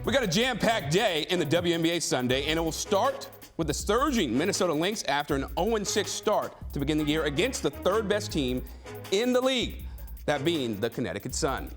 We got a jam-packed day in the WNBA Sunday, and it will start with the surging Minnesota Lynx after an 0-6 start to begin the year against the third-best team in the league, that being the Connecticut Sun.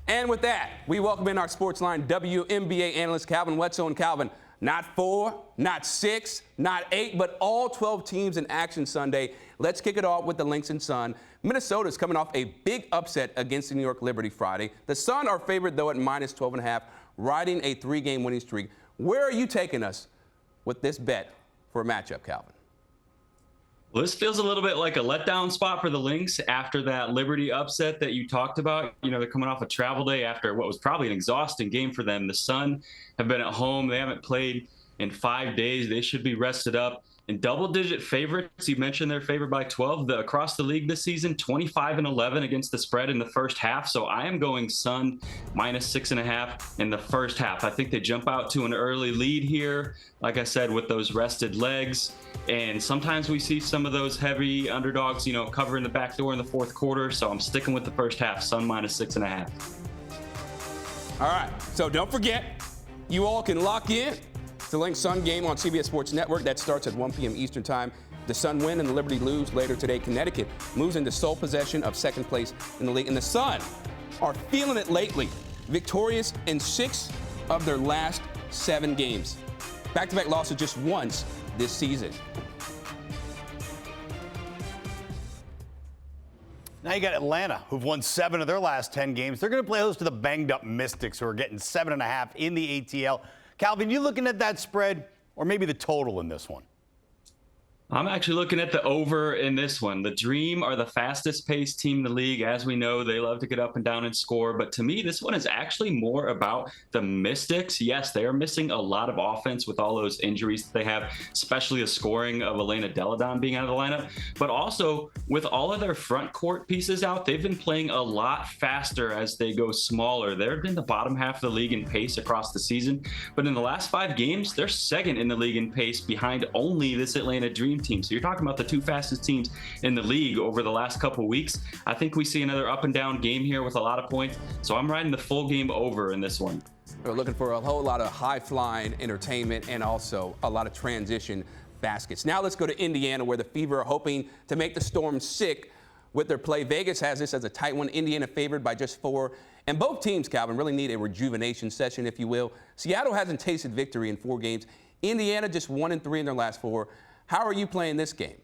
And with that, we welcome in our Sportsline WNBA analyst Calvin Wetzel. And Calvin, not 4, not 6, not 8, but all 12 teams in action Sunday. Let's kick it off with the Lynx and Sun. Minnesota's coming off a big upset against the New York Liberty Friday. The Sun are favored, though, at minus 12.5, riding a 3-game winning streak. Where are you taking us with this bet for a matchup, Calvin? Well, this feels a little bit like a letdown spot for the Lynx after that Liberty upset that you talked about. You know, they're coming off a travel day after what was probably an exhausting game for them. The Sun have been at home. They haven't played in 5 days. They should be rested up. And double-digit favorites, you mentioned they're favored by 12. Across the league this season, 25-11 against the spread in the first half. So I am going Sun minus 6.5 in the first half. I think they jump out to an early lead here, like I said, with those rested legs. And sometimes we see some of those heavy underdogs, you know, covering the back door in the fourth quarter. So I'm sticking with the first half, Sun minus 6.5. All right, so don't forget, you all can lock in the Lynx Sun game on CBS Sports Network. That starts at 1 p.m. Eastern Time. The Sun win and the Liberty lose later today. Connecticut moves into sole possession of second place in the league. And the Sun are feeling it lately. Victorious in 6 of their last 7 games. Back-to-back losses just once this season. Now you got Atlanta, who've won 7 of their last 10 games. They're going to play host to the banged-up Mystics, who are getting 7.5 in the ATL. Calvin, you looking at that spread or maybe the total in this one? I'm actually looking at the over in this one. The Dream are the fastest paced team in the league. As we know, they love to get up and down and score. But to me, this one is actually more about the Mystics. Yes, they are missing a lot of offense with all those injuries that they have, especially the scoring of Elena Deladon being out of the lineup. But also, with all of their front court pieces out, they've been playing a lot faster as they go smaller. They're in the bottom half of the league in pace across the season. But in the last 5 games, they're second in the league in pace behind only this Atlanta Dream team. So you're talking about the 2 fastest teams in the league over the last couple weeks. I think we see another up and down game here with a lot of points. So I'm riding the full game over in this one. We're looking for a whole lot of high-flying entertainment and also a lot of transition baskets. Now let's go to Indiana, where the Fever are hoping to make the Storm sick with their play. Vegas has this as a tight one. Indiana favored by just 4. And both teams, Calvin, really need a rejuvenation session, if you will. Seattle hasn't tasted victory in 4 games. Indiana just 1-3 in their last 4. How are you playing this game?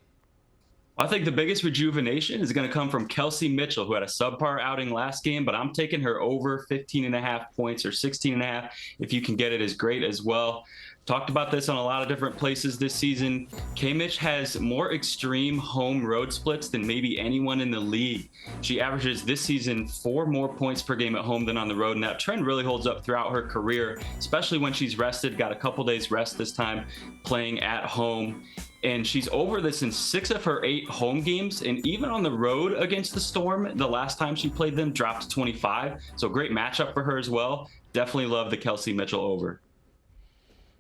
I think the biggest rejuvenation is going to come from Kelsey Mitchell, who had a subpar outing last game, but I'm taking her over 15.5 points or 16.5. If you can get it, is great as well. Talked about this on a lot of different places this season. K-Mitch has more extreme home road splits than maybe anyone in the league. She averages this season 4 more points per game at home than on the road, and that trend really holds up throughout her career, especially when she's rested, got a couple days rest this time playing at home. And she's over this in 6 of her 8 home games. And even on the road against the Storm, the last time she played them, dropped 25. So great matchup for her as well. Definitely love the Kelsey Mitchell over.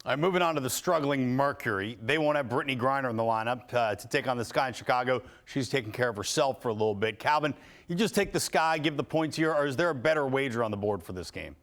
All right, moving on to the struggling Mercury. They won't have Brittany Griner in the lineup to take on the Sky in Chicago. She's taking care of herself for a little bit. Calvin, you just take the Sky, give the points here, or is there a better wager on the board for this game?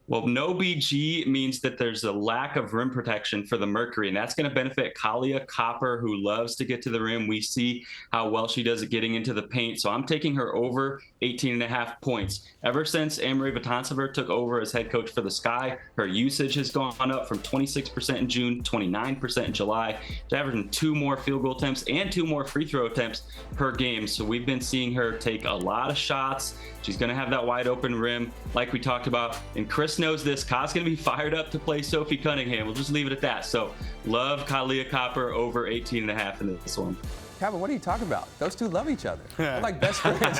Well, no BG means that there's a lack of rim protection for the Mercury, and that's going to benefit Kalia Copper, who loves to get to the rim. We see how well she does at getting into the paint, so I'm taking her over 18.5 points. Ever since Amory Vatansever took over as head coach for the Sky, her usage has gone up from 26% in June, 29% in July. She's averaging 2 more field goal attempts and 2 more free throw attempts per game, so we've been seeing her take a lot of shots. She's going to have that wide open rim like we talked about, and Chris knows this. Ka's going to be fired up to play Sophie Cunningham. We'll just leave it at that. So love Kalia Copper over 18.5 in this one. Calvin, what are you talking about? Those two love each other. They're like best friends.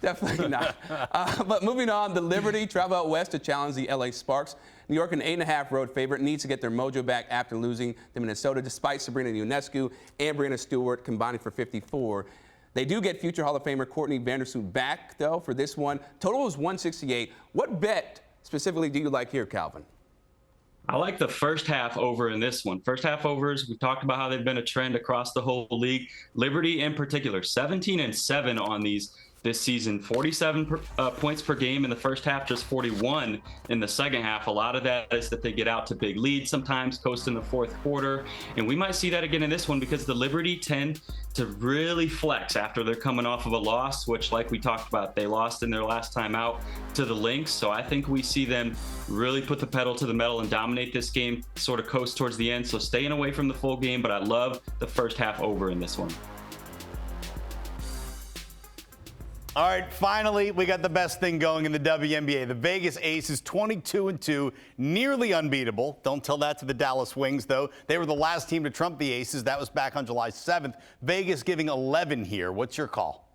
Definitely not. But moving on, the Liberty travel out west to challenge the LA Sparks. New York, an 8.5 road favorite, needs to get their mojo back after losing to Minnesota, despite Sabrina Ionescu and Brianna Stewart combining for 54. They do get future Hall of Famer Courtney Vandersloot back, though, for this one. Total is 168. What bet specifically do you like here, Calvin? I like the first half over in this one. First half overs, we talked about how they've been a trend across the whole league. Liberty in particular, 17-7 on these this season. 47 points per game in the first half, just 41 in the second half. A lot of that is that they get out to big leads sometimes, coast in the fourth quarter. And we might see that again in this one because the Liberty tend to really flex after they're coming off of a loss, which, like we talked about, they lost in their last time out to the Lynx. So I think we see them really put the pedal to the metal and dominate this game, sort of coast towards the end. So staying away from the full game, but I love the first half over in this one. All right, finally, we got the best thing going in the WNBA. The Vegas Aces, 22-2, nearly unbeatable. Don't tell that to the Dallas Wings, though. They were the last team to trump the Aces. That was back on July 7th. Vegas giving 11 here. What's your call?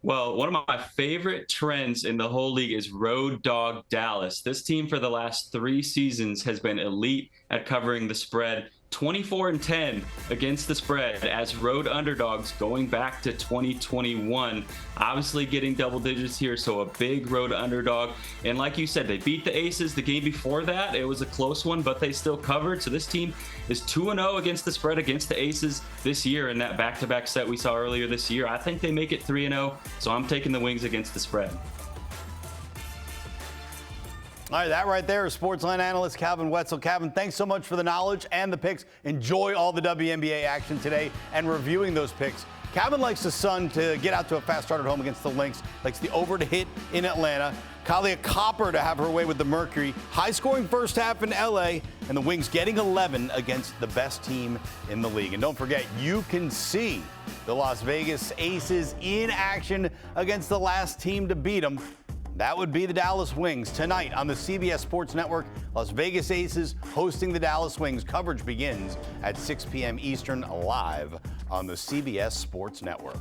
Well, one of my favorite trends in the whole league is road dog Dallas. This team for the last 3 seasons has been elite at covering the spread. 24-10 against the spread as road underdogs going back to 2021. Obviously getting double digits here, so a big road underdog. And like you said, they beat the Aces the game before that. It was a close one, but they still covered. So this team is 2-0 against the spread against the Aces this year in that back-to-back set we saw earlier this year. I think they make it 3-0, so I'm taking the Wings against the spread. All right, that right there is Sportsline analyst Calvin Wetzel. Calvin, thanks so much for the knowledge and the picks. Enjoy all the WNBA action today and reviewing those picks. Calvin likes the Sun to get out to a fast start at home against the Lynx, likes the over to hit in Atlanta, Kalia Copper to have her way with the Mercury, high-scoring first half in L.A., and the Wings getting 11 against the best team in the league. And don't forget, you can see the Las Vegas Aces in action against the last team to beat them. That would be the Dallas Wings. Tonight on the CBS Sports Network, Las Vegas Aces hosting the Dallas Wings. Coverage begins at 6 p.m. Eastern, live on the CBS Sports Network.